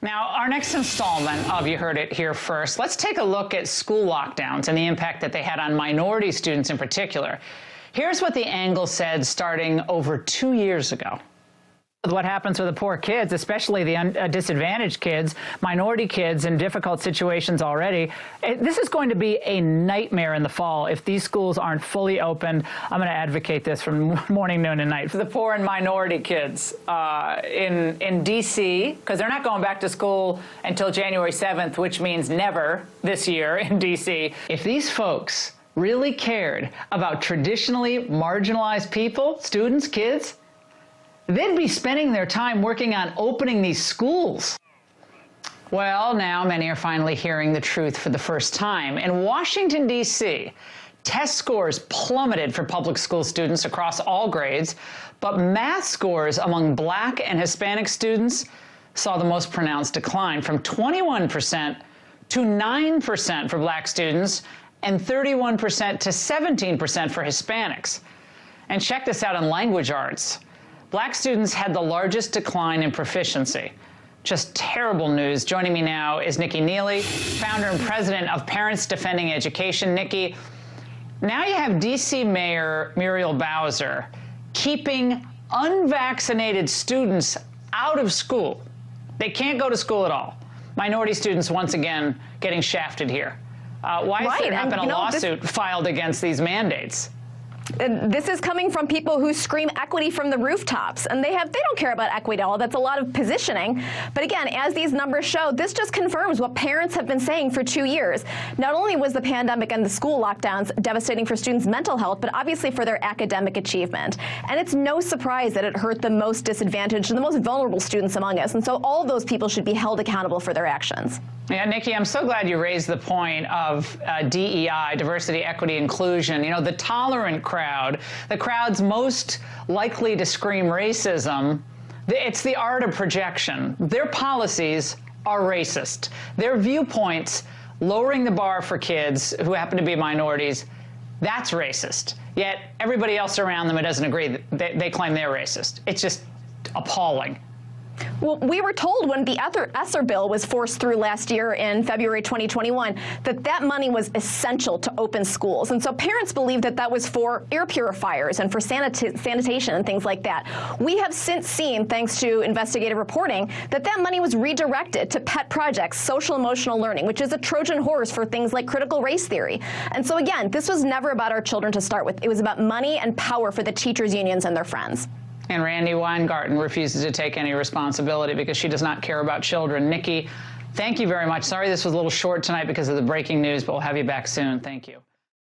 Now, our next installment of You Heard It Here First, let's take a look at school lockdowns and the impact that they had on minority students in particular. Here's what the angle said starting over 2 years ago. What happens with the poor kids, especially the disadvantaged kids, minority kids in difficult situations already. This is going to be a nightmare in the fall if these schools aren't fully opened. I'm going to advocate this from morning, noon, and night. For the poor and minority kids in D.C., because they're not going back to school until January 7th, which means never this year in D.C. If these folks really cared about traditionally marginalized people, students, kids, they'd be spending their time working on opening these schools. Well, now many are finally hearing the truth for the first time. In Washington, D.C., test scores plummeted for public school students across all grades, but math scores among Black and Hispanic students saw the most pronounced decline, from 21% to 9% for Black students and 31% to 17% for Hispanics. And check this out in language arts. Black students had the largest decline in proficiency. Just terrible news. Joining me now is Nicole Neily, founder and president of Parents Defending Education. Nikki, now you have D.C. Mayor Muriel Bowser keeping unvaccinated students out of school. They can't go to school at all. Minority students once again getting shafted here. Why has there not been a lawsuit filed against these mandates? This is coming from people who scream equity from the rooftops, and they don't care about equity at all. That's a lot of positioning. But again, as these numbers show, this just confirms what parents have been saying for 2 years. Not only was the pandemic and the school lockdowns devastating for students' mental health, but obviously for their academic achievement. And it's no surprise that it hurt the most disadvantaged and the most vulnerable students among us. And so all of those people should be held accountable for their actions. Yeah, Nikki, I'm so glad you raised the point of DEI, diversity, equity, inclusion. You know, the tolerant crowd, the crowd's most likely to scream racism, it's the art of projection. Their policies are racist. Their viewpoints, lowering the bar for kids who happen to be minorities, that's racist. Yet everybody else around them who doesn't agree, they claim they're racist. It's just appalling. Well, we were told when the ESSER bill was forced through last year in February 2021 that money was essential to open schools. And so parents believed that was for air purifiers and for sanitation and things like that. We have since seen, thanks to investigative reporting, that money was redirected to pet projects, social emotional learning, which is a Trojan horse for things like critical race theory. And so again, this was never about our children to start with. It was about money and power for the teachers' unions and their friends. And Randi Weingarten refuses to take any responsibility because she does not care about children. Nikki, thank you very much. Sorry this was a little short tonight because of the breaking news, but we'll have you back soon. Thank you.